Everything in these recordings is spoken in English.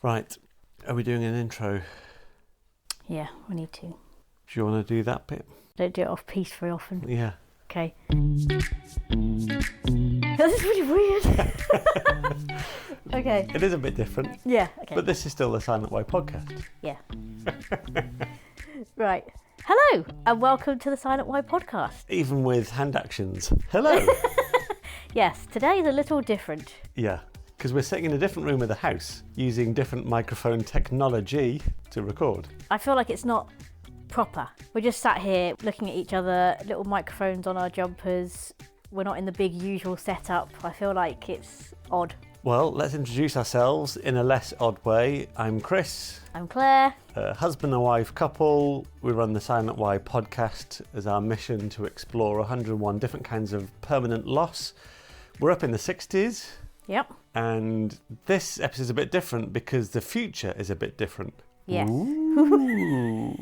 Right, are we doing an intro? Yeah, we need to. Do you want to do that bit? Don't do it off piece very often. Yeah. Okay. This is really weird. Okay. It is a bit different. Yeah, okay. But this is still the Silent Way podcast. Yeah. Right. Hello, and welcome to the Silent Y podcast. Even with hand actions. Hello. Yes, today is a little different. Yeah, because we're sitting in a different room of the house using different microphone technology to record. I feel like it's not proper. We're just sat here looking at each other, little microphones on our jumpers. We're not in the big usual setup. I feel like it's odd. Well, let's introduce ourselves in a less odd way. I'm Chris. I'm Claire. A husband and wife couple. We run the Silent Y podcast as our mission to explore 101 different kinds of permanent loss. We're up in the 60s. Yep. And this episode is a bit different because the future is a bit different. Yes. Ooh.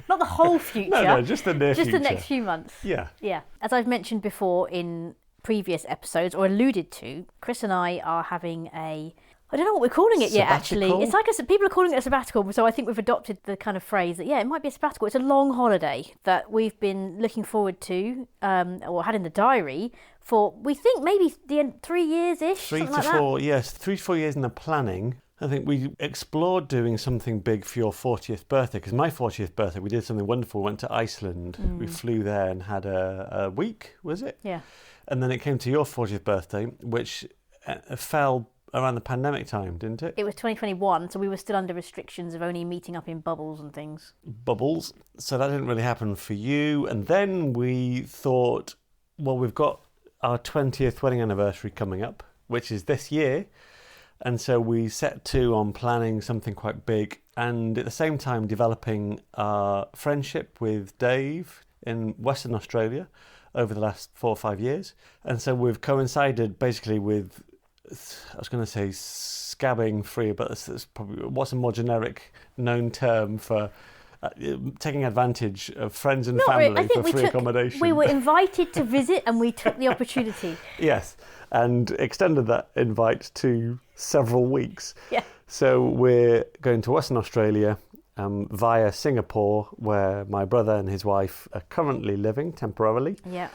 Not the whole future. No, just the near just future. the next few months. Yeah. Yeah. As I've mentioned before in previous episodes, or alluded to, Chris and I are having I don't know what we're calling it yet, actually. Sabbatical? It's like people are calling it a sabbatical, so I think we've adopted the kind of phrase that, yeah, it might be a sabbatical. It's a long holiday that we've been looking forward to, or had in the diary for, we think, maybe the end 3 years-ish, 3 to like 4, yes, 3 to 4 years in the planning. I think we explored doing something big for your 40th birthday, because my 40th birthday, we did something wonderful. We went to Iceland. We flew there and had a week, was it? Yeah. And then it came to your 40th birthday, which fell around the pandemic time, didn't it? It was 2021, so we were still under restrictions of only meeting up in bubbles and things. Bubbles. So that didn't really happen for you. And then we thought, well, we've got our 20th wedding anniversary coming up, which is this year. And so we set to on planning something quite big and at the same time developing our friendship with Dave in Western Australia over the last 4 or 5 years. And so we've coincided basically with, I was going to say scabbing free, but that's probably what's a more generic known term for taking advantage of friends and family for free accommodation. We were invited to visit and we took the opportunity. Yes, and extended that invite to several weeks. Yeah. So we're going to Western Australia via Singapore, where my brother and his wife are currently living temporarily. Yeah.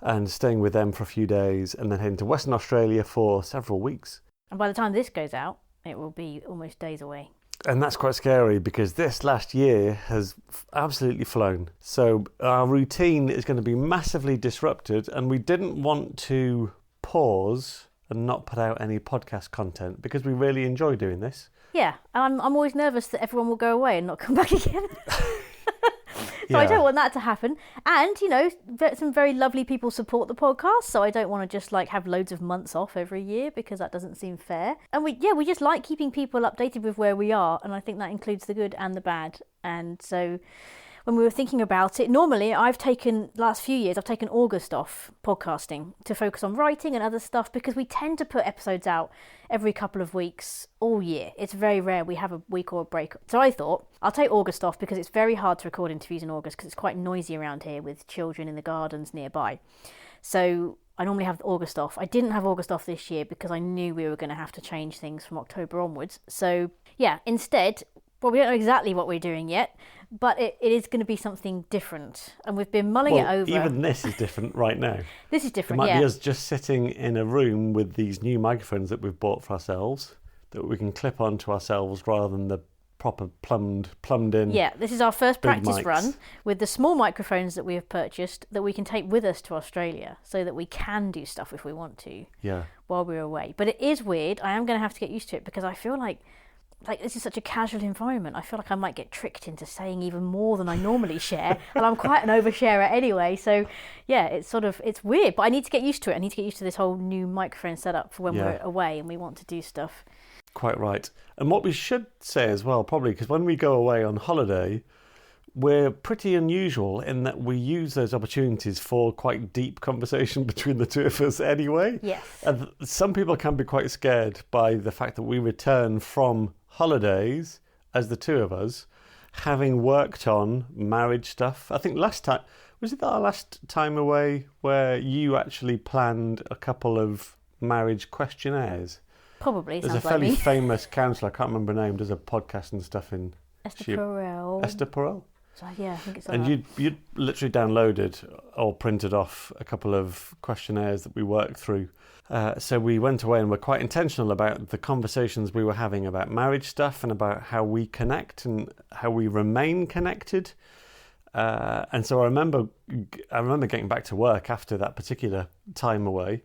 And staying with them for a few days, and then heading to Western Australia for several weeks. And by the time this goes out, it will be almost days away. And that's quite scary because this last year has absolutely flown. So our routine is going to be massively disrupted, and we didn't want to pause and not put out any podcast content because we really enjoy doing this. Yeah, and I'm always nervous that everyone will go away and not come back again. So Yeah. I don't want that to happen. And, some very lovely people support the podcast, so I don't want to just have loads of months off every year because that doesn't seem fair. And we just like keeping people updated with where we are, and I think that includes the good and the bad. And so when we were thinking about it, normally last few years I've taken August off podcasting to focus on writing and other stuff because we tend to put episodes out every couple of weeks all year. It's very rare we have a week or a break. So I thought I'll take August off because it's very hard to record interviews in August because it's quite noisy around here with children in the gardens nearby. So I normally have August off. I didn't have August off this year because I knew we were going to have to change things from October onwards. So yeah, instead, well, we don't know exactly what we're doing yet, but it is going to be something different. And we've been mulling it over. Even this is different right now. This is different, It might be us just sitting in a room with these new microphones that we've bought for ourselves that we can clip onto ourselves rather than the proper plumbed in. Yeah, this is our first practice mics. run with the small microphones that we have purchased that we can take with us to Australia so that we can do stuff if we want to while we're away. But it is weird. I am going to have to get used to it because I feel like this is such a casual environment. I feel like I might get tricked into saying even more than I normally share, and I'm quite an oversharer anyway. So yeah, it's weird, but I need to get used to it. I need to get used to this whole new microphone setup for when we're away and we want to do stuff. Quite right. And what we should say as well, probably, because when we go away on holiday, we're pretty unusual in that we use those opportunities for quite deep conversation between the two of us anyway. Yes. And some people can be quite scared by the fact that we return from holidays as the two of us, having worked on marriage stuff. I think last time, was it our last time away where you actually planned a couple of marriage questionnaires? Probably, There's sounds a fairly like me. famous counsellor, I can't remember her name, does a podcast and stuff in... Esther Perel. Esther Perel? So, yeah, I think it's like And that. you'd literally downloaded or printed off a couple of questionnaires that we worked through. So we went away and were quite intentional about the conversations we were having about marriage stuff and about how we connect and how we remain connected. And so I remember getting back to work after that particular time away,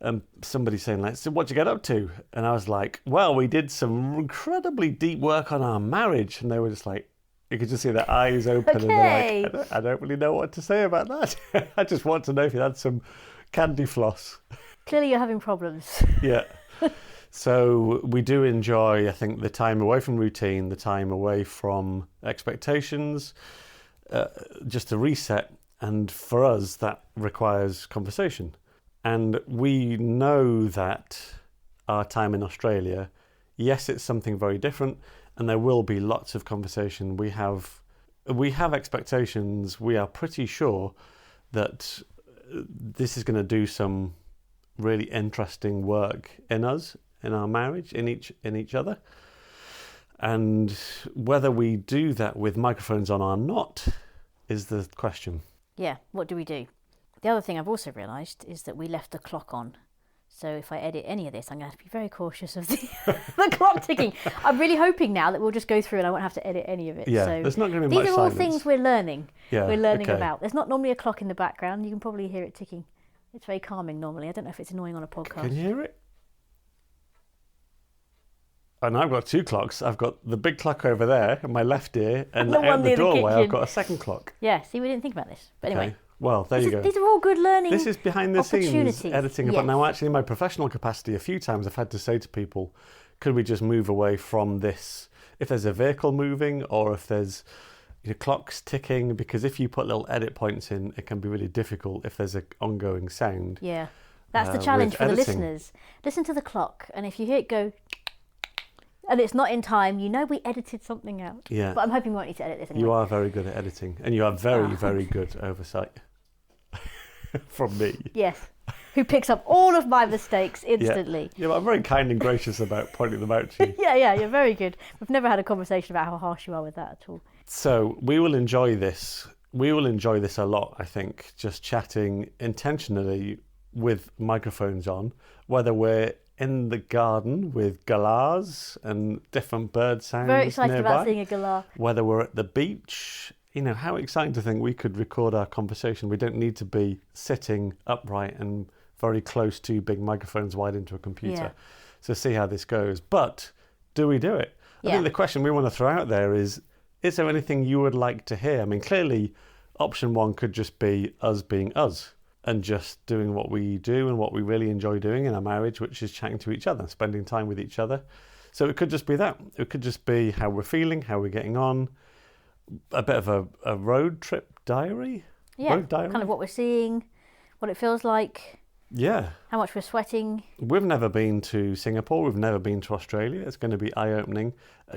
and somebody saying, like, so what'd you get up to? And I was like, well, we did some incredibly deep work on our marriage. And they were just like, you could just see their eyes open and they're like, I don't really know what to say about that. I just want to know if you had some candy floss. Clearly you're having problems. Yeah. So we do enjoy, I think, the time away from routine, the time away from expectations, just to reset. And for us, that requires conversation. And we know that our time in Australia, yes, it's something very different, and there will be lots of conversation. We have expectations. We are pretty sure that this is going to do some really interesting work in us, in our marriage, in each other. And whether we do that with microphones on or not is the question. Yeah, what do we do? The other thing I've also realised is that we left the clock on. So if I edit any of this, I'm going to have to be very cautious of the, the clock ticking. I'm really hoping now that we'll just go through and I won't have to edit any of it. Yeah, so there's not going to be much these are all silence. things we're learning. Yeah, we're learning okay. about. There's not normally a clock in the background. You can probably hear it ticking. It's very calming normally. I don't know if it's annoying on a podcast. Can you hear it? And I've got two clocks. I've got the big clock over there in my left ear, and The out one the near the doorway I've kitchen. got a second clock. Yeah, see, we didn't think about this. But anyway, Okay. Well, there you go. these are all good learning. This is behind the scenes opportunities. editing. Yes. But now, actually, in my professional capacity, a few times I've had to say to people, could we just move away from this? If there's a vehicle moving or if there's clocks ticking, because if you put little edit points in, it can be really difficult if there's an ongoing sound. Yeah, that's the challenge with for the editing. listeners. Listen to the clock, and if you hear it go, and it's not in time, you know we edited something out. Yeah. But I'm hoping we won't need to edit this anyway. You are very good at editing, and you have very, very good oversight from me. Yes. Who picks up all of my mistakes instantly. Yeah, but I'm very kind and gracious about pointing them out to you. Yeah, you're very good. We've never had a conversation about how harsh you are with that at all. So we will enjoy this. We will enjoy this a lot, I think, just chatting intentionally with microphones on, whether we're in the garden with galahs and different bird sounds Very excited nearby, about seeing a galah. whether we're at the beach. How exciting to think we could record our conversation. We don't need to be sitting upright and very close to big microphones wide into a computer. Yeah. So see how this goes. But do we do it? I Yeah. think the question we want to throw out there is there anything you would like to hear? I mean, clearly, option one could just be us being us and just doing what we do and what we really enjoy doing in our marriage, which is chatting to each other, spending time with each other. So it could just be that. It could just be how we're feeling, how we're getting on, a bit of a road trip diary. Yeah, Road diary. kind of what we're seeing, what it feels like, Yeah. how much we're sweating. We've never been to Singapore. We've never been to Australia. It's going to be eye-opening,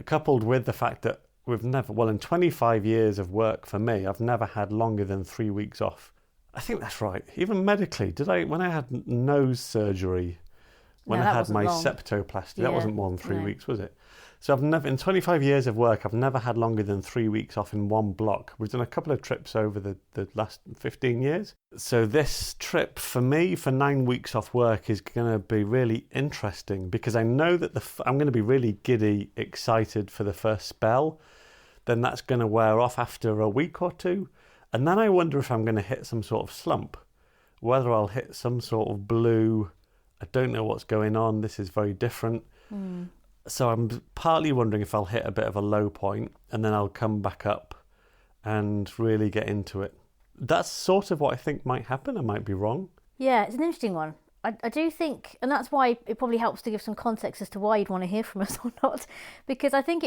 coupled with the fact that in 25 years of work for me, I've never had longer than 3 weeks off. I think that's right. Even medically, when I had nose surgery, when No, I that had wasn't my long. septoplasty, that Yeah, wasn't more than 3 no. weeks, was it? So I've never, in 25 years of work, I've never had longer than 3 weeks off in one block. We've done a couple of trips over the last 15 years. So this trip for me, for 9 weeks off work, is going to be really interesting because I know that I'm going to be really giddy, excited for the first spell. Then that's going to wear off after a week or two. And then I wonder if I'm going to hit some sort of slump, whether I'll hit some sort of blue. I don't know what's going on. This is very different. So I'm partly wondering if I'll hit a bit of a low point and then I'll come back up and really get into it. That's sort of what I think might happen. I might be wrong. Yeah, it's an interesting one. I do think, and that's why it probably helps to give some context as to why you'd want to hear from us or not, because I think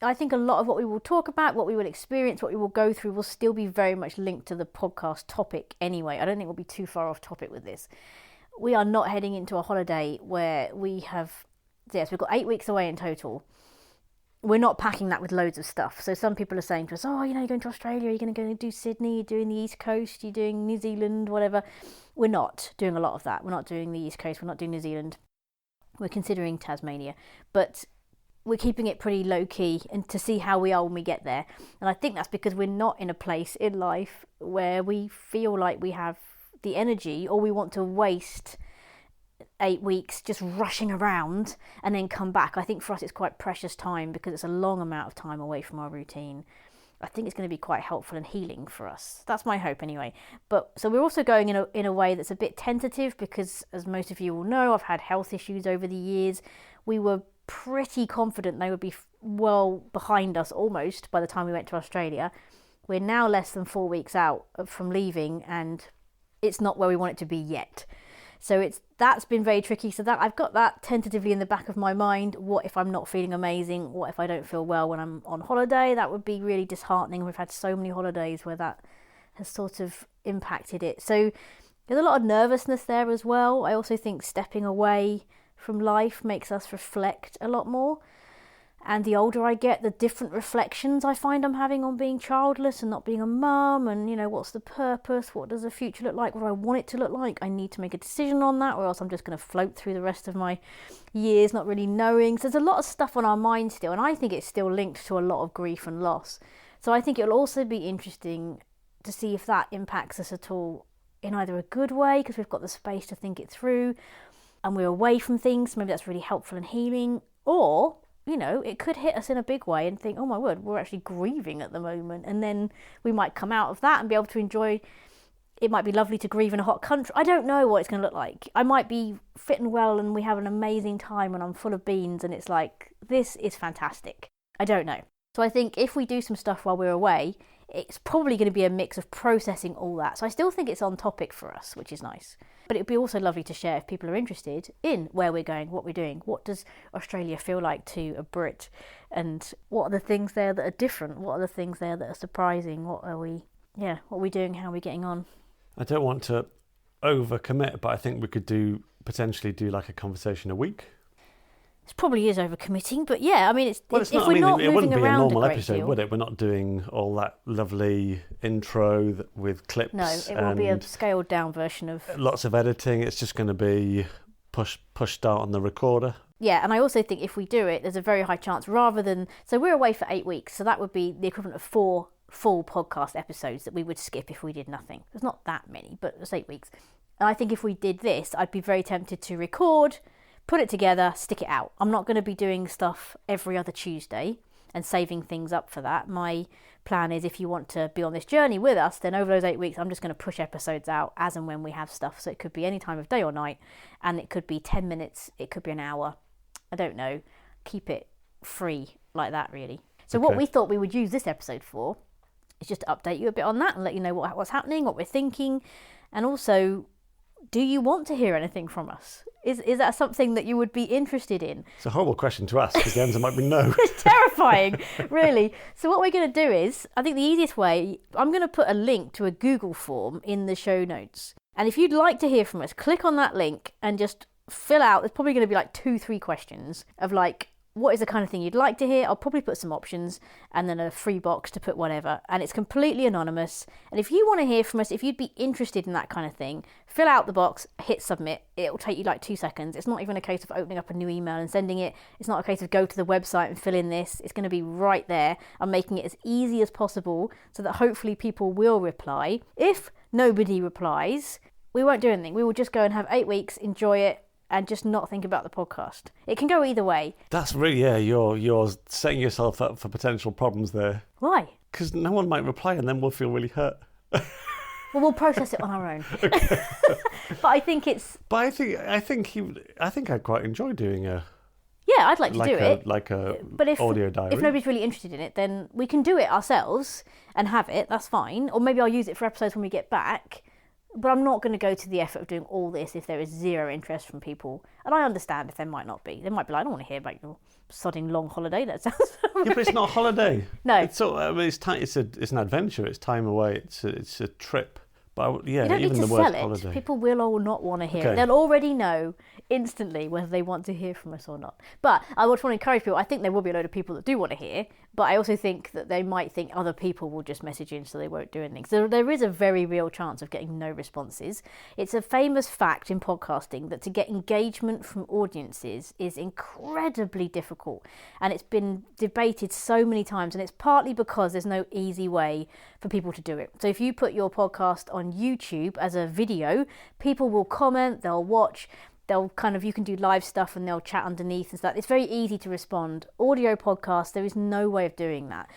I think a lot of what we will talk about, what we will experience, what we will go through will still be very much linked to the podcast topic anyway. I don't think we'll be too far off topic with this. We are not heading into a holiday where we've got 8 weeks away in total. We're not packing that with loads of stuff. So some people are saying to us, you're going to Australia, you're going to go and do Sydney, you're doing the East Coast, you're doing New Zealand, whatever. We're not doing a lot of that. We're not doing the East Coast, we're not doing New Zealand. We're considering Tasmania, but we're keeping it pretty low key and to see how we are when we get there. And I think that's because we're not in a place in life where we feel like we have the energy or we want to waste 8 weeks just rushing around and then come back. I think for us it's quite precious time because it's a long amount of time away from our routine. I think it's going to be quite helpful and healing for us. That's my hope anyway. But so we're also going in a way that's a bit tentative because, as most of you will know, I've had health issues over the years. We were pretty confident they would be well behind us almost by the time we went to Australia. We're now less than 4 weeks out from leaving and it's not where we want it to be yet. So that's been very tricky. So that I've got that tentatively in the back of my mind. What if I'm not feeling amazing? What if I don't feel well when I'm on holiday? That would be really disheartening. We've had so many holidays where that has sort of impacted it. So there's a lot of nervousness there as well. I also think stepping away from life makes us reflect a lot more. And the older I get, the different reflections I find I'm having on being childless and not being a mum and, what's the purpose? What does the future look like? What do I want it to look like? I need to make a decision on that or else I'm just going to float through the rest of my years not really knowing. So there's a lot of stuff on our mind still, and I think it's still linked to a lot of grief and loss. So I think it'll also be interesting to see if that impacts us at all in either a good way because we've got the space to think it through and we're away from things. Maybe that's really helpful and healing. Or it could hit us in a big way and think, oh my word, we're actually grieving at the moment. And then we might come out of that and be able to enjoy, it might be lovely to grieve in a hot country. I don't know what it's going to look like. I might be fit and well and we have an amazing time and I'm full of beans and it's like, this is fantastic. I don't know. So I think if we do some stuff while we're away, it's probably going to be a mix of processing all that. So I still think it's on topic for us, which is nice. But it'd be also lovely to share if people are interested in where we're going, what we're doing. What does Australia feel like to a Brit? And what are the things there that are different? What are the things there that are surprising? What are we doing? How are we getting on? I don't want to overcommit, but I think we could potentially do like a conversation a week. It probably is overcommitting, but yeah, I mean, it wouldn't be a normal episode, would it? We're not doing all that lovely intro with clips. No, it will be a scaled down version of lots of editing. It's just going to be push start on the recorder. Yeah, and I also think if we do it, there's a very high chance so we're away for 8 weeks, so that would be the equivalent of 4 full podcast episodes that we would skip if we did nothing. There's not that many, but it's 8 weeks. And I think if we did this, I'd be very tempted to record, put it together, stick it out. I'm not going to be doing stuff every other Tuesday and saving things up for that. My plan is if you want to be on this journey with us, then over those 8 weeks, I'm just going to push episodes out as and when we have stuff. So it could be any time of day or night, and it could be 10 minutes, it could be an hour. I don't know. Keep it free like that, really. So What we thought we would use this episode for is just to update you a bit on that and let you know what's happening, what we're thinking, and also, do you want to hear anything from us? Is that something that you would be interested in? It's a horrible question to ask because the answer might be no. It's terrifying, really. So what we're going to do is, I think the easiest way, I'm going to put a link to a Google form in the show notes. And if you'd like to hear from us, click on that link and just fill out, there's probably going to be like 2-3 questions of like, what is the kind of thing you'd like to hear? I'll probably put some options and then a free box to put whatever. And it's completely anonymous. And if you want to hear from us, if you'd be interested in that kind of thing, fill out the box, hit submit. It'll take you like 2 seconds. It's not even a case of opening up a new email and sending it. It's not a case of go to the website and fill in this. It's going to be right there. I'm making it as easy as possible so that hopefully people will reply. If nobody replies, we won't do anything. We will just go and have 8 weeks, enjoy it, and just not think about the podcast. It can go either way. That's really, you're setting yourself up for potential problems there. Why? Because no one might reply and then we'll feel really hurt. Well, we'll process it on our own. But I think it's... But I think I'd quite enjoy doing a... Yeah, I'd like to do it. Like a but audio diary. If nobody's really interested in it, then we can do it ourselves and have it, that's fine. Or maybe I'll use it for episodes when we get back. But I'm not going to go to the effort of doing all this if there is zero interest from people. And I understand if there might not be. They might be like, I don't want to hear about your sodding long holiday. That sounds Yeah, but it's not a holiday. No. It's an adventure. It's time away. It's a trip. But You don't need even to the word sell it. holiday. People will or not want to hear Okay. it. They'll already know instantly whether they want to hear from us or not. But I would want to encourage people. I think there will be a load of people that do want to hear, but I also think that they might think other people will just message in, so they won't do anything. So there is a very real chance of getting no responses. It's a famous fact in podcasting that to get engagement from audiences is incredibly difficult. And it's been debated so many times, and it's partly because there's no easy way for people to do it. So if you put your podcast on YouTube as a video, people will comment, they'll watch, they'll you can do live stuff and they'll chat underneath and stuff. It's very easy to respond. Audio podcast, there is no way of doing that.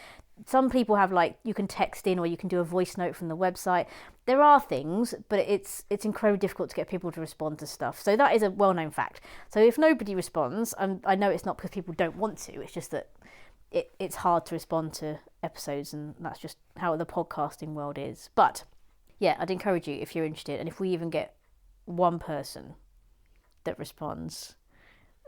Some people have you can text in or you can do a voice note from the website. There are things, but it's incredibly difficult to get people to respond to stuff. So that is a well-known fact. So if nobody responds, and I know it's not because people don't want to, it's just that it's hard to respond to episodes, and that's just how the podcasting world is. But yeah, I'd encourage you if you're interested, and if we even get one person that responds,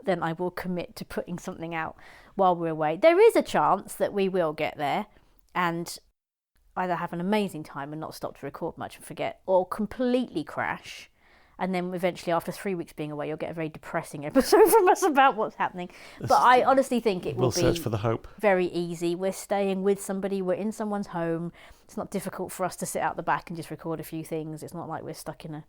then I will commit to putting something out while we're away. There is a chance that we will get there and either have an amazing time and not stop to record much and forget, or completely crash. And then eventually, after 3 weeks being away, you'll get a very depressing episode from us about what's happening. But I honestly think it will be search for the hope. Very easy. We're staying with somebody. We're in someone's home. It's not difficult for us to sit out the back and just record a few things. It's not like we're stuck in an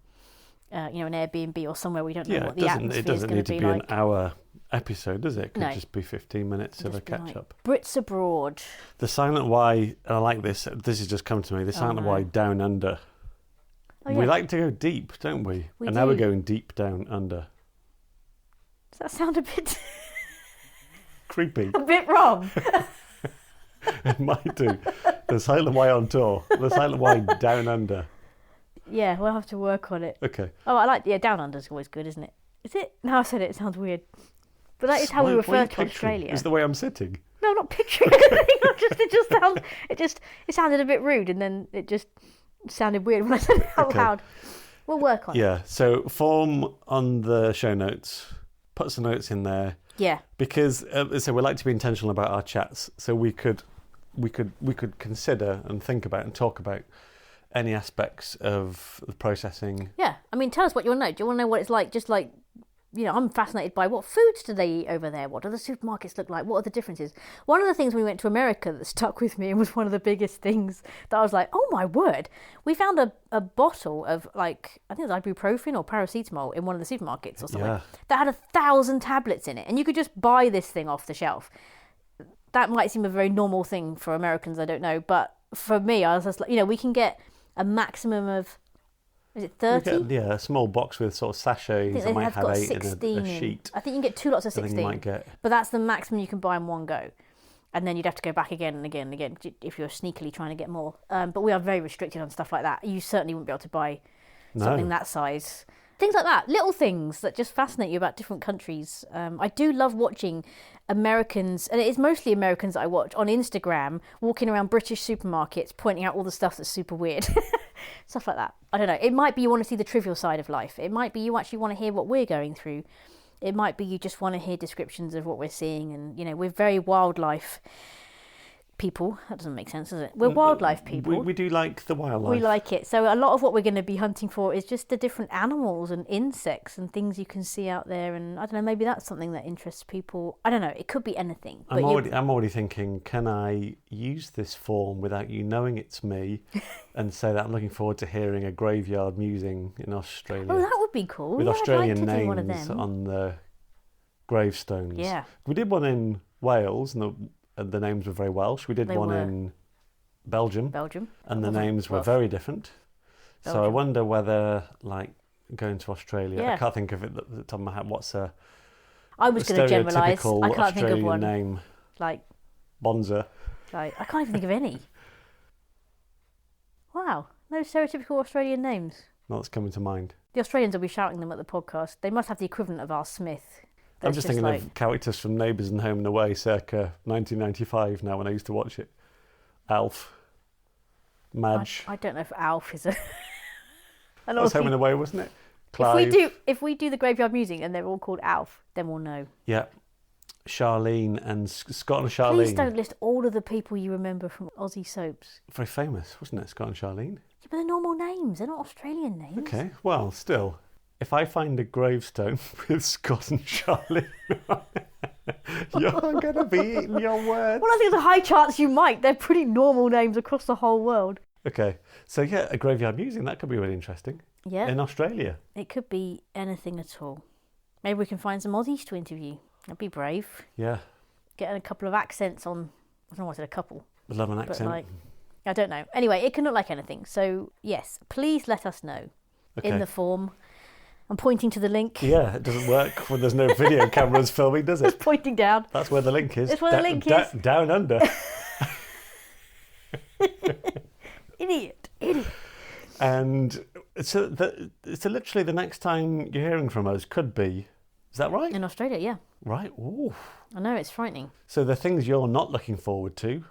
Airbnb or somewhere we don't know what the atmosphere is going to be like. It doesn't need to be an hour episode, does it? It could just be 15 minutes of a catch-up. Brits abroad. The silent Y, I like this. This has just come to me. The silent Y down under. Oh, yeah. We like to go deep, don't we? And now we're going deep down under. Does that sound a bit creepy? A bit wrong. It might do. The silent Y on tour. The silent Y down under. Yeah, we'll have to work on it. Okay. Oh, I like down under is always good, isn't it? Is it? No, I said it sounds weird. But that is how we refer to Australia. Is the way I'm sitting? No, I'm not picturing anything. It sounded a bit rude, and then it just sounded weird when I said it out loud. We'll work on it. Yeah, so form on the show notes. Put some notes in there. Yeah. Because so we like to be intentional about our chats, so we could consider and think about and talk about any aspects of the processing. Yeah, I mean, tell us what you want to know. Do you want to know what it's like? Just like, I'm fascinated by what foods do they eat over there? What do the supermarkets look like? What are the differences? One of the things when we went to America that stuck with me and was one of the biggest things that I was like, oh my word. We found a bottle of I think it was ibuprofen or paracetamol in one of the supermarkets or something that had 1,000 tablets in it. And you could just buy this thing off the shelf. That might seem a very normal thing for Americans, I don't know. But for me, I was just like, we can get a maximum of, is it 30? A small box with sort of sachets. I might have 8 in a sheet. I think you can get 2 lots of 16. You might get. But that's the maximum you can buy in one go. And then you'd have to go back again and again and again if you're sneakily trying to get more. But we are very restricted on stuff like that. You certainly wouldn't be able to buy something that size. Things like that, little things that just fascinate you about different countries. I do love watching Americans, and it is mostly Americans that I watch, on Instagram, walking around British supermarkets, pointing out all the stuff that's super weird. Stuff like that. I don't know. It might be you want to see the trivial side of life. It might be you actually want to hear what we're going through. It might be you just want to hear descriptions of what we're seeing. And, we're very wildlife people. That doesn't make sense, does it? We're wildlife people. We do like the wildlife. We like it. So a lot of what we're going to be hunting for is just the different animals and insects and things you can see out there. And I don't know, maybe that's something that interests people. I don't know. It could be anything. I'm already thinking, can I use this form without you knowing it's me and say that I'm looking forward to hearing a graveyard musing in Australia? Oh, that would be cool. With Australian names names on the gravestones. Yeah. We did one in Wales and the names were very Welsh. We did one in Belgium. And the names were very different. Belgium. So I wonder whether, going to Australia, I can't think of it at the top of my head. What's I was going to generalise. I can't Australian think of one. Name? Bonza. I can't even think of any. Wow, no stereotypical Australian names. Not that's coming to mind. The Australians will be shouting them at the podcast. They must have the equivalent of our Smith. I'm just thinking of characters from Neighbours and Home and Away circa 1995 now when I used to watch it. Alf. Madge. I don't know if Alf is a... That was Home and Away, wasn't it? Clive. If we do the graveyard music and they're all called Alf, then we'll know. Yeah. Charlene and Scott and Charlene. Please don't list all of the people you remember from Ozzie soaps. Very famous, wasn't it, Scott and Charlene? Yeah, but they're normal names. They're not Australian names. Okay, well, still, if I find a gravestone with Scott and Charlie, you're going to be eating your words. Well, I think there's a high chance you might. They're pretty normal names across the whole world. Okay, so yeah, a graveyard museum, that could be really interesting. Yeah. In Australia. It could be anything at all. Maybe we can find some Aussies to interview. That'd be brave. Yeah. Getting a couple of accents on. I don't know why I said a couple. I love an accent. But I don't know. Anyway, it can look like anything. So, yes, please let us know in the form. I'm pointing to the link. Yeah, it doesn't work when there's no video cameras filming, does it? It's pointing down. That's where the link is. It's where the link is. Down under. Idiot. And so literally the next time you're hearing from us could be, is that right? In Australia, yeah. Right. Ooh. I know, it's frightening. So the things you're not looking forward to,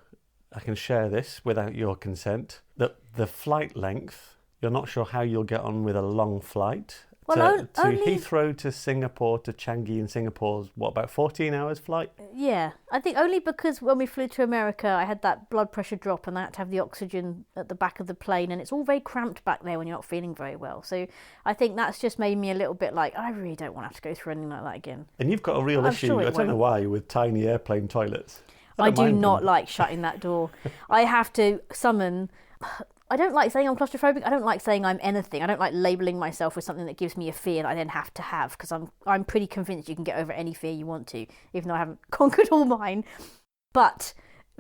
I can share this without your consent, that the flight length, you're not sure how you'll get on with a long flight. Well, to Heathrow to Singapore to Changi in Singapore's, what, about 14 hours flight? Yeah, I think only because when we flew to America, I had that blood pressure drop and I had to have the oxygen at the back of the plane, and it's all very cramped back there when you're not feeling very well. So I think that's just made me a little bit like, I really don't want to have to go through anything like that again. And you've got a real issue, sure I don't know why, with tiny airplane toilets. I do not like shutting that door. I have to summon... I don't like saying I'm claustrophobic. I don't like saying I'm anything. I don't like labelling myself with something that gives me a fear that I then have to have, because I'm pretty convinced you can get over any fear you want to, even though I haven't conquered all mine. But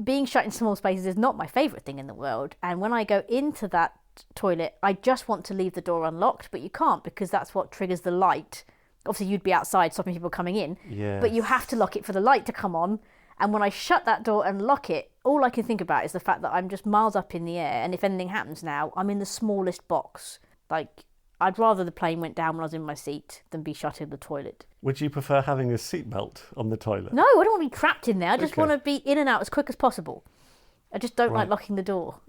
being shut in small spaces is not my favourite thing in the world. And when I go into that toilet, I just want to leave the door unlocked, but you can't, because that's what triggers the light. Obviously, you'd be outside stopping people coming in, but you have to lock it for the light to come on. And when I shut that door and lock it, all I can think about is the fact that I'm just miles up in the air, and if anything happens now, I'm in the smallest box. Like, I'd rather the plane went down when I was in my seat than be shut in the toilet. Would you prefer having a seatbelt on the toilet? No, I don't want to be trapped in there. I just want to be in and out as quick as possible. I just don't like locking the door.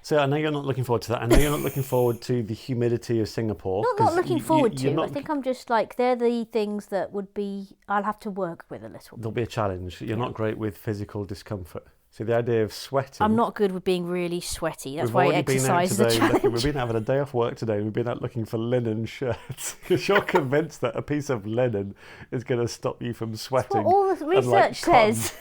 So I know you're not looking forward to that. I know you're not looking forward to the humidity of Singapore. Not looking forward to. I think I'm just like, they're the things that would be, I'll have to work with a little. There'll be a challenge. You're not great with physical discomfort. So the idea of sweating... I'm not good with being really sweaty. That's why exercise is a challenge. We've been having a day off work today. We've been out looking for linen shirts. You're convinced that a piece of linen is going to stop you from sweating. That's what all the research says.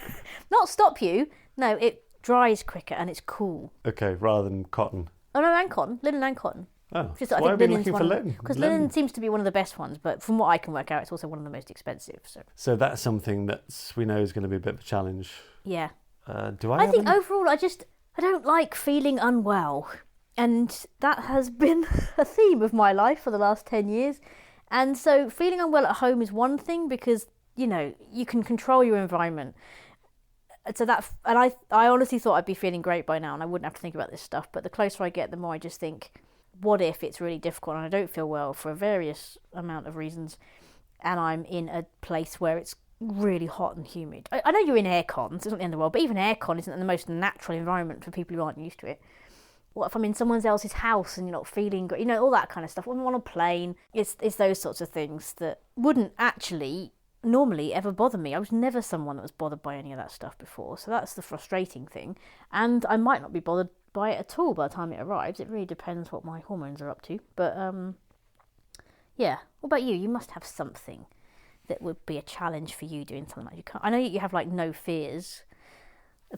Not stop you. No, it dries quicker and it's cool. Okay, rather than cotton. Oh no, and cotton. Linen and cotton. Oh, just, so I why think are we looking for linen? Because linen seems to be one of the best ones, but from what I can work out, it's also one of the most expensive. So that's something that we know is going to be a bit of a challenge. Yeah. I think overall, I don't like feeling unwell. And that has been a theme of my life for the last 10 years. And so feeling unwell at home is one thing, because, you know, you can control your environment. So I honestly thought I'd be feeling great by now and I wouldn't have to think about this stuff. But the closer I get, the more I just think, what if it's really difficult and I don't feel well for a various amount of reasons, and I'm in a place where it's really hot and humid. I know you're in aircon, so it's not the end of the world, but even aircon isn't the most natural environment for people who aren't used to it. What if I'm in someone else's house and you're not feeling good? You know, all that kind of stuff. When I'm on a plane, it's those sorts of things that wouldn't actually normally ever bother me. I was never someone that was bothered by any of that stuff before, so that's the frustrating thing. And I might not be bothered by it at all by the time it arrives. It really depends what my hormones are up to. But yeah, what about you? You must have something that would be a challenge for you doing something like you can't. I know you have like no fears.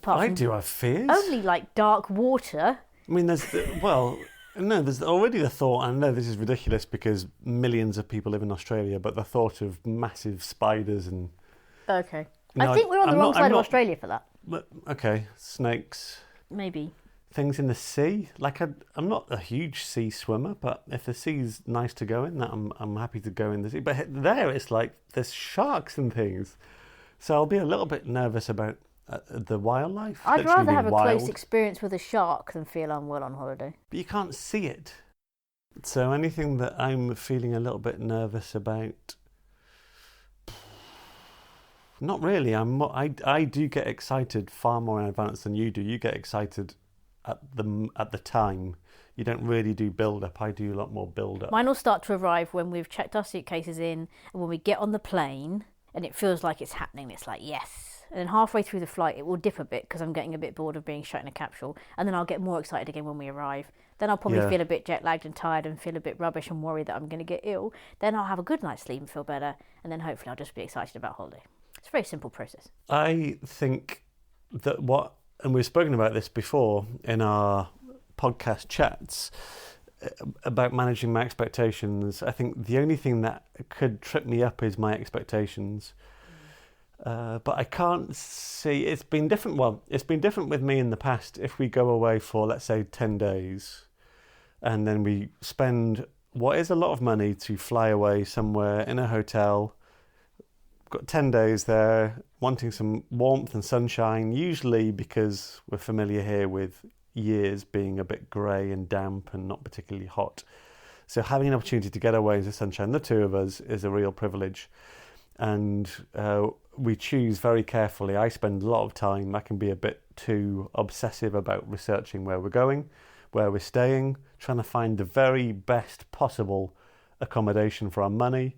I do have fears. Only like dark water. I mean, there's already the thought, and I know this is ridiculous because millions of people live in Australia, but the thought of massive spiders and... Okay. I think we're on the wrong side of Australia for that. But, okay, snakes. Maybe. Things in the sea. Like, I'm not a huge sea swimmer, but if the sea's nice to go in, I'm happy to go in the sea. But there, it's like there's sharks and things. So I'll be a little bit nervous about the wildlife. I'd rather have a close experience with a shark than feel unwell on holiday. But you can't see it. So anything that I'm feeling a little bit nervous about... Not really. I do get excited far more in advance than you do. You get excited at the time. You don't really do build up. I do a lot more build up. Mine will start to arrive when we've checked our suitcases in and when we get on the plane and it feels like it's happening. It's like, yes, and then halfway through the flight it will dip a bit because I'm getting a bit bored of being shut in a capsule, and then I'll get more excited again when we arrive. Then I'll probably feel a bit jet lagged and tired and feel a bit rubbish and worry that I'm going to get ill. Then I'll have a good night's sleep and feel better, and then hopefully I'll just be excited about holiday. It's a very simple process. I think that and we've spoken about this before in our podcast chats about managing my expectations. I think the only thing that could trip me up is my expectations. But I can't see, it's been different. Well, it's been different with me in the past. If we go away for, let's say, 10 days, and then we spend what is a lot of money to fly away somewhere in a hotel, got 10 days there, wanting some warmth and sunshine, usually because we're familiar here with years being a bit grey and damp and not particularly hot. So having an opportunity to get away into sunshine, the two of us, is a real privilege. And we choose very carefully. I spend a lot of time. I can be a bit too obsessive about researching where we're going, where we're staying, trying to find the very best possible accommodation for our money,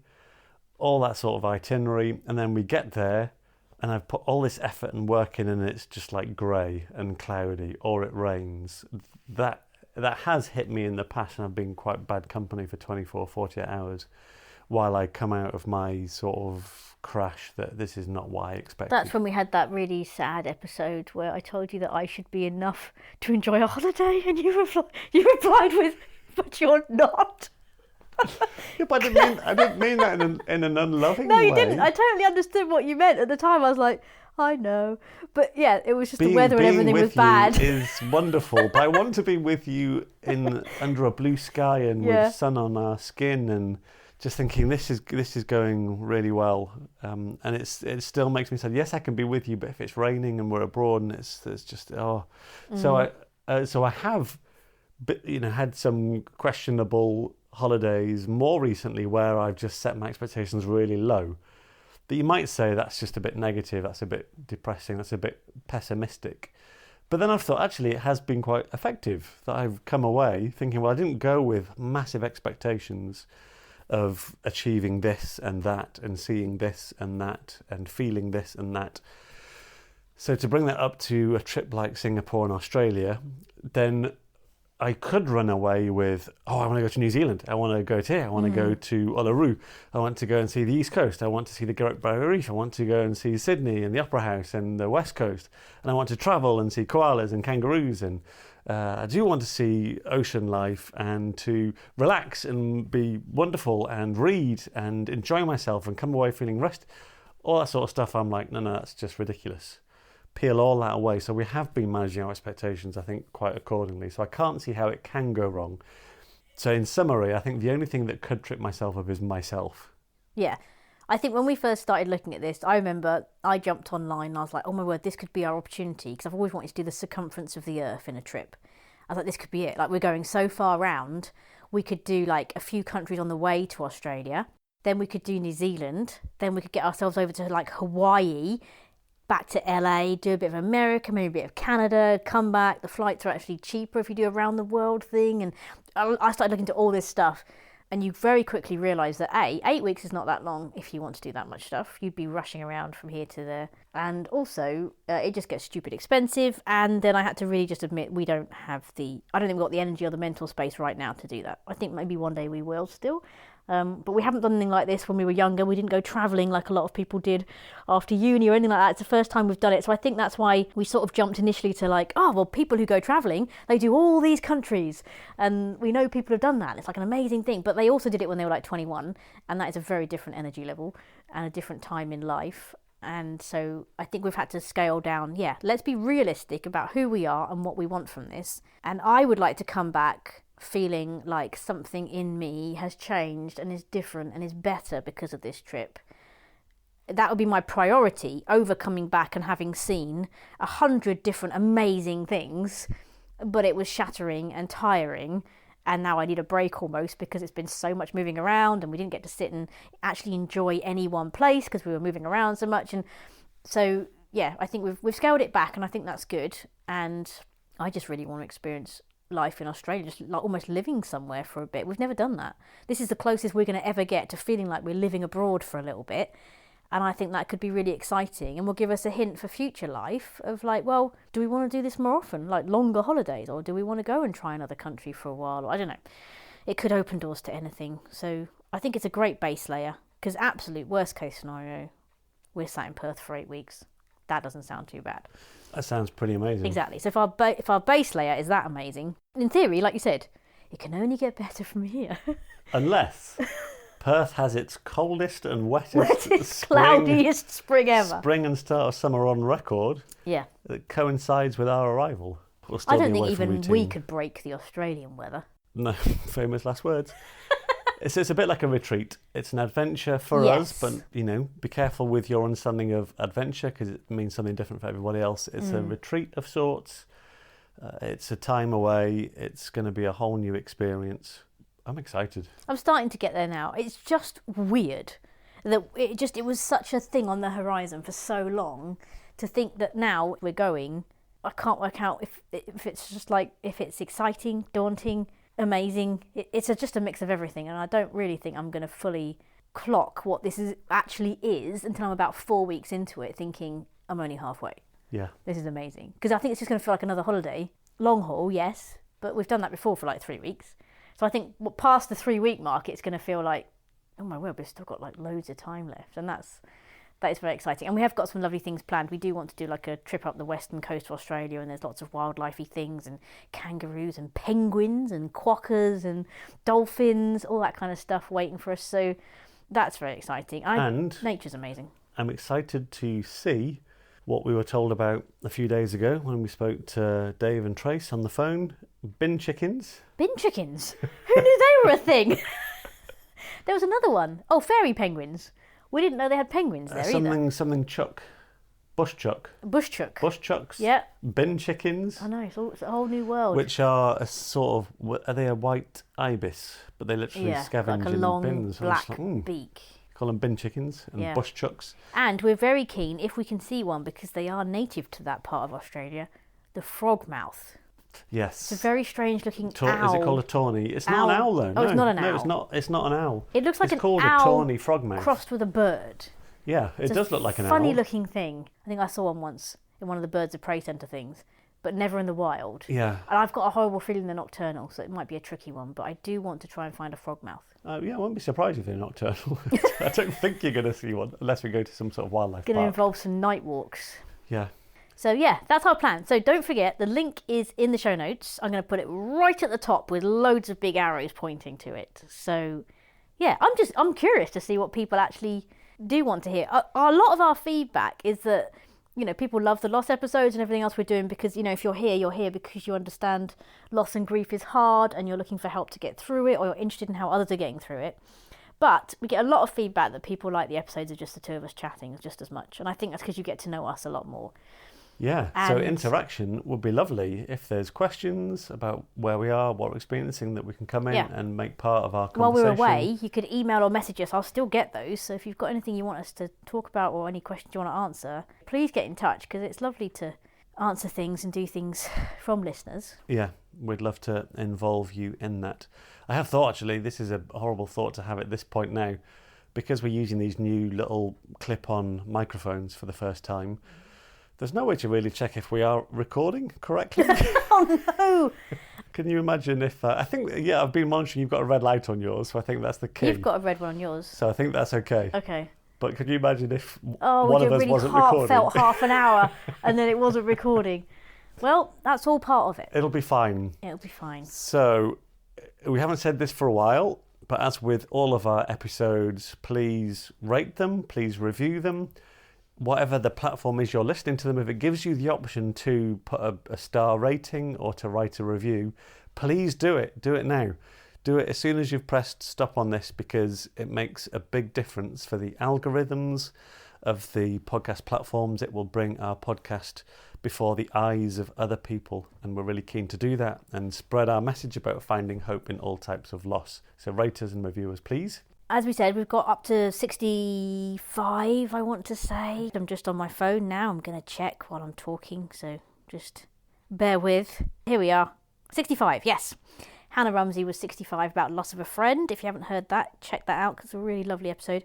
all that sort of itinerary. And then we get there, and I've put all this effort and work in, and it's just like grey and cloudy, or it rains. That has hit me in the past, and I've been quite bad company for 24, 48 hours while I come out of my sort of crash that this is not what I expected. That's when we had that really sad episode where I told you that I should be enough to enjoy a holiday, and you replied with, "But you're not." Yeah, but I didn't mean that in an unloving way. No, you didn't. I totally understood what you meant at the time. I was like, I know, but yeah, it was just the weather and everything was bad. Is wonderful, but I want to be with you under a blue sky and with sun on our skin, and just thinking this is going really well, and it still makes me sad. Yes, I can be with you, but if it's raining and we're abroad and it's just So I have, had some questionable holidays more recently where I've just set my expectations really low. But you might say that's just a bit negative, that's a bit depressing, that's a bit pessimistic. But then I've thought, actually, it has been quite effective, that I've come away thinking, well, I didn't go with massive expectations of achieving this and that and seeing this and that and feeling this and that. So to bring that up to a trip like Singapore and Australia, then I could run away with, I want to go to New Zealand, I want to go to here, I want to go to Uluru, I want to go and see the East Coast, I want to see the Great Barrier Reef, I want to go and see Sydney and the Opera House and the West Coast, and I want to travel and see koalas and kangaroos, and I do want to see ocean life and to relax and be wonderful and read and enjoy myself and come away feeling rested. All that sort of stuff, I'm like, no, that's just ridiculous. Peel all that away. So we have been managing our expectations, I think, quite accordingly. So I can't see how it can go wrong. So in summary, I think the only thing that could trip myself up is myself. Yeah. I think when we first started looking at this, I remember I jumped online and I was like, oh my word, this could be our opportunity, because I've always wanted to do the circumference of the earth in a trip. I thought this could be it. Like, we're going so far round, we could do like a few countries on the way to Australia. Then we could do New Zealand. Then we could get ourselves over to like Hawaii, back to LA, do a bit of America, maybe a bit of Canada, come back. The flights are actually cheaper if you do a round the world thing. And I started looking into all this stuff. And you very quickly realise that 8 weeks is not that long if you want to do that much stuff. You'd be rushing around from here to there. And also, it just gets stupid expensive. And then I had to really just admit I don't think we've got the energy or the mental space right now to do that. I think maybe one day we will still. But we haven't done anything like this when we were younger. We didn't go travelling like a lot of people did after uni or anything like that. It's the first time we've done it. So I think that's why we sort of jumped initially to like, people who go travelling, they do all these countries. And we know people have done that. It's like an amazing thing. But they also did it when they were like 21. And that is a very different energy level and a different time in life. And so I think we've had to scale down. Yeah, let's be realistic about who we are and what we want from this. And I would like to come back feeling like something in me has changed and is different and is better because of this trip. That would be my priority over coming back and having seen 100 different amazing things, but it was shattering and tiring, and now I need a break almost because it's been so much moving around and we didn't get to sit and actually enjoy any one place because we were moving around so much. And so yeah, I think we've scaled it back, and I think that's good. And I just really want to experience life in Australia, just like almost living somewhere for a bit. We've never done that. This is the closest we're going to ever get to feeling like we're living abroad for a little bit. And I think that could be really exciting and will give us a hint for future life of like, well, do we want to do this more often, like longer holidays, or do we want to go and try another country for a while? Or I don't know. It could open doors to anything. So I think it's a great base layer, because absolute worst case scenario, we're sat in Perth for 8 weeks. That doesn't sound too bad. That sounds pretty amazing. Exactly. So if our base layer is that amazing, in theory, like you said, it can only get better from here. Unless Perth has its coldest and wettest cloudiest spring ever. Spring and start of summer on record. Yeah. That coincides with our arrival. We'll still I don't be think away from even routine. we could break the Australian weather. No, famous last words. It's a bit like a retreat. It's an adventure for Yes. us, but, be careful with your understanding of adventure, because it means something different for everybody else. It's a retreat of sorts. It's a time away. It's going to be a whole new experience. I'm excited. I'm starting to get there now. It's just weird that it was such a thing on the horizon for so long, to think that now we're going. I can't work out if it's just like, if it's exciting, daunting, amazing. It's just a mix of everything, and I don't really think I'm going to fully clock what this actually is until I'm about 4 weeks into it, thinking I'm only halfway. Yeah. This is amazing. Because I think it's just going to feel like another holiday. Long haul, yes, but we've done that before for like 3 weeks. So I think past the 3 week mark, it's going to feel like, oh my word, we've still got like loads of time left, and that is very exciting. And we have got some lovely things planned. We do want to do like a trip up the western coast of Australia, and there's lots of wildlifey things, and kangaroos and penguins and quokkas and dolphins, all that kind of stuff waiting for us. So that's very exciting. And nature's amazing. I'm excited to see what we were told about a few days ago when we spoke to Dave and Trace on the phone. Bin chickens. Bin chickens? Who knew they were a thing? There was another one. Oh, fairy penguins. We didn't know they had penguins there either. Something chuck. Bush chuck. Bush chuck. Bush chucks. Yeah. Bin chickens. I know, it's a whole new world. Which are a sort of, are they a white ibis? But they literally scavenge like a in long bins. black like, beak. Call them bin chickens and bush chucks. And we're very keen, if we can see one, because they are native to that part of Australia, the frogmouth. Yes. It's a very strange looking owl. Is it called a tawny? It's not an owl though. Oh, it's not an owl. No, it's not an owl. It looks like it's an called owl a tawny frogmouth. crossed with a bird. Yeah, it does look like an owl. Funny looking thing. I think I saw one once in one of the Birds of Prey Centre things, but never in the wild. Yeah. And I've got a horrible feeling they're nocturnal, so it might be a tricky one, but I do want to try and find a frogmouth. Yeah, I won't be surprised if they're nocturnal. I don't think you're going to see one unless we go to some sort of wildlife Going to park. involve some night walks. Yeah. So yeah, that's our plan. So don't forget, the link is in the show notes. I'm going to put it right at the top with loads of big arrows pointing to it. So yeah, I'm curious to see what people actually do want to hear. A lot of our feedback is that, people love the loss episodes and everything else we're doing because, if you're here because you understand loss and grief is hard and you're looking for help to get through it, or you're interested in how others are getting through it. But we get a lot of feedback that people like the episodes of just the two of us chatting just as much. And I think that's because you get to know us a lot more. Yeah, so interaction would be lovely. If there's questions about where we are, what we're experiencing, that we can come in and make part of our conversation. While we're away, you could email or message us. I'll still get those. So if you've got anything you want us to talk about or any questions you want to answer, please get in touch, because it's lovely to answer things and do things from listeners. Yeah, we'd love to involve you in that. I have thought, actually, this is a horrible thought to have at this point now, because we're using these new little clip-on microphones for the first time. There's no way to really check if we are recording correctly. Oh no! Can you imagine if... I've been monitoring, you've got a red light on yours, so I think that's the key. You've got a red one on yours. So I think that's okay. Okay. But could you imagine if one of us really wasn't recording? heartfelt half an hour and then it wasn't recording? Well, that's all part of it. It'll be fine. It'll be fine. So, we haven't said this for a while, but as with all of our episodes, please rate them, please review them. Whatever the platform is you're listening to them, if it gives you the option to put a star rating or to write a review, please do it. Do it now. Do it as soon as you've pressed stop on this, because it makes a big difference for the algorithms of the podcast platforms. It will bring our podcast before the eyes of other people, and we're really keen to do that and spread our message about finding hope in all types of loss. So rate us and review us, please. As we said, we've got up to 65, I want to say. I'm just on my phone now. I'm going to check while I'm talking, so just bear with. Here we are. 65, yes. Hannah Rumsey was 65 about loss of a friend. If you haven't heard that, check that out, because it's a really lovely episode.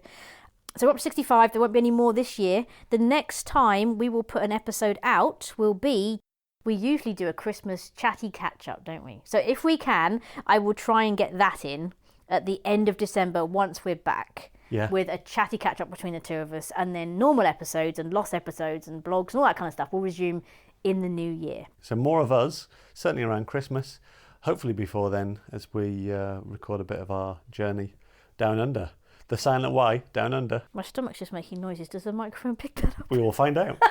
So we're up to 65. There won't be any more this year. The next time we will put an episode out will be, we usually do a Christmas chatty catch-up, don't we? So if we can, I will try and get that in at the end of December once we're back. Yeah. With a chatty catch-up between the two of us. And then normal episodes and lost episodes and blogs and all that kind of stuff will resume in the new year. So more of us, certainly around Christmas. Hopefully before then, as we record a bit of our journey down under. The silent Y, down under. My stomach's just making noises. Does the microphone pick that up? We will find out.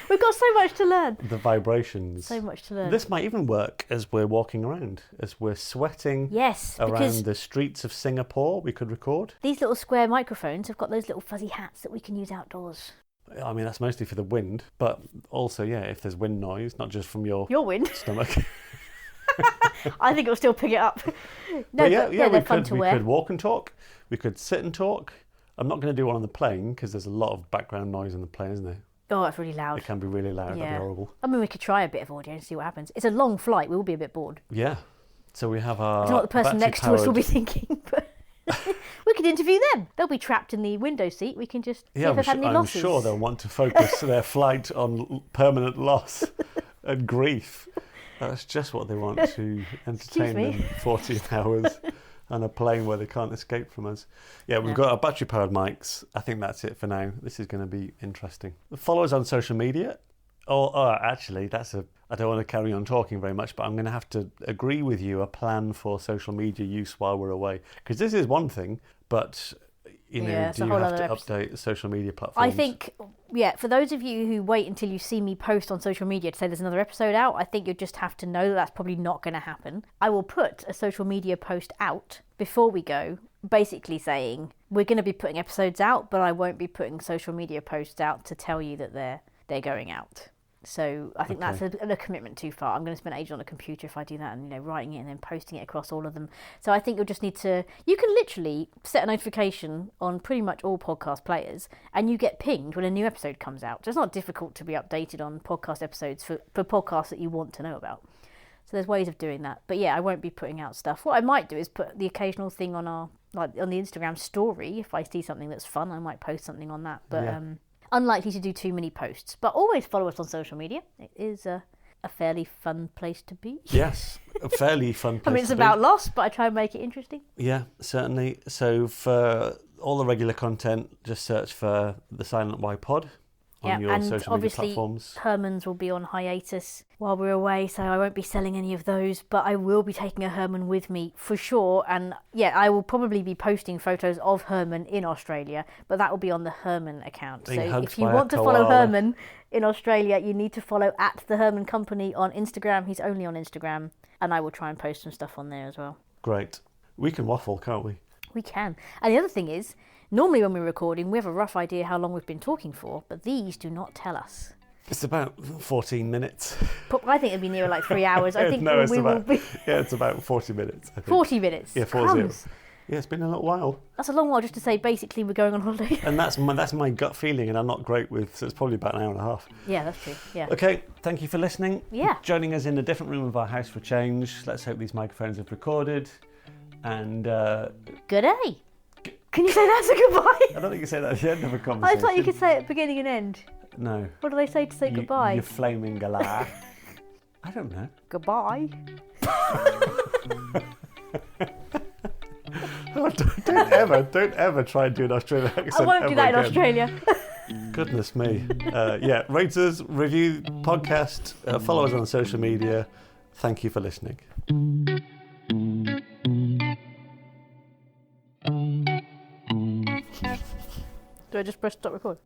We've got so much to learn. The vibrations. So much to learn. This might even work as we're walking around, as we're sweating around the streets of Singapore. We could record. These little square microphones have got those little fuzzy hats that we can use outdoors. I mean, that's mostly for the wind, but also, yeah, if there's wind noise, not just from your wind stomach. I think it'll still pick it up. No, but they're fun to wear. We could walk and talk. We could sit and talk. I'm not going to do one on the plane because there's a lot of background noise on the plane, isn't there? Oh, it's really loud. It can be really loud. Yeah. That'd be horrible. I mean, we could try a bit of audio and see what happens. It's a long flight. We will be a bit bored. Yeah. So we have our... I don't know what the person next to us will be thinking, but we could interview them. They'll be trapped in the window seat. We can just see if they've had any losses. I'm sure they'll want to focus their flight on permanent loss and grief. That's just what they want, to entertain them 14 hours on a plane where they can't escape from us. Yeah, we've got our battery-powered mics. I think that's it for now. This is going to be interesting. Follow us on social media. Actually, I don't want to carry on talking very much, but I'm going to have to agree with you a plan for social media use while we're away. Because this is one thing, but... do you have to update social media platforms? I think, for those of you who wait until you see me post on social media to say there's another episode out, I think you just have to know that that's probably not going to happen. I will put a social media post out before we go, basically saying we're going to be putting episodes out, but I won't be putting social media posts out to tell you that they're going out. So I think that's a commitment too far. I'm going to spend ages on a computer if I do that, and writing it and then posting it across all of them. So I think you'll just need to. You can literally set a notification on pretty much all podcast players, and you get pinged when a new episode comes out. So it's not difficult to be updated on podcast episodes for podcasts that you want to know about. So there's ways of doing that. But yeah, I won't be putting out stuff. What I might do is put the occasional thing on on the Instagram story. If I see something that's fun, I might post something on that. But unlikely to do too many posts, but always follow us on social media. It is a fairly fun place to be. Yes, a fairly fun place. I mean, it's about loss, but I try and make it interesting. Yeah, certainly. So for all the regular content, just search for the Silent Y Pod on your social media platforms. Herman's will be on hiatus while we're away, so I won't be selling any of those, but I will be taking a Herman with me for sure. And I will probably be posting photos of Herman in Australia, but that will be on the Herman account. So if you want to follow Herman in Australia, you need to follow at the Herman Company on Instagram. He's only on Instagram, and I will try and post some stuff on there as well. Great. We can waffle, can't we? We can. And the other thing is, normally when we're recording, we have a rough idea how long we've been talking for, but these do not tell us. It's about 14 minutes. But I think it'll be nearer like 3 hours. I think will be... Yeah, it's about 40 minutes, I think. 40 minutes? Yeah, 40. Yeah, it's been a little while. That's a long while just to say basically we're going on holiday. And that's my gut feeling, and I'm not great with, so it's probably about an hour and a half. Yeah, that's true. Yeah. Okay, thank you for listening. Yeah. Joining us in a different room of our house for change. Let's hope these microphones have recorded. And... Good day. Can you say that as a goodbye? I don't think you say that at the end of a conversation. I thought you could say it at beginning and end. No. What do they say to say goodbye? You flaming galah. I don't know. Goodbye. Oh, don't ever try and do an Australian accent. I won't do that in Australia. Goodness me. Rate us, review podcast, follow us on social media. Thank you for listening. Do I just press stop record?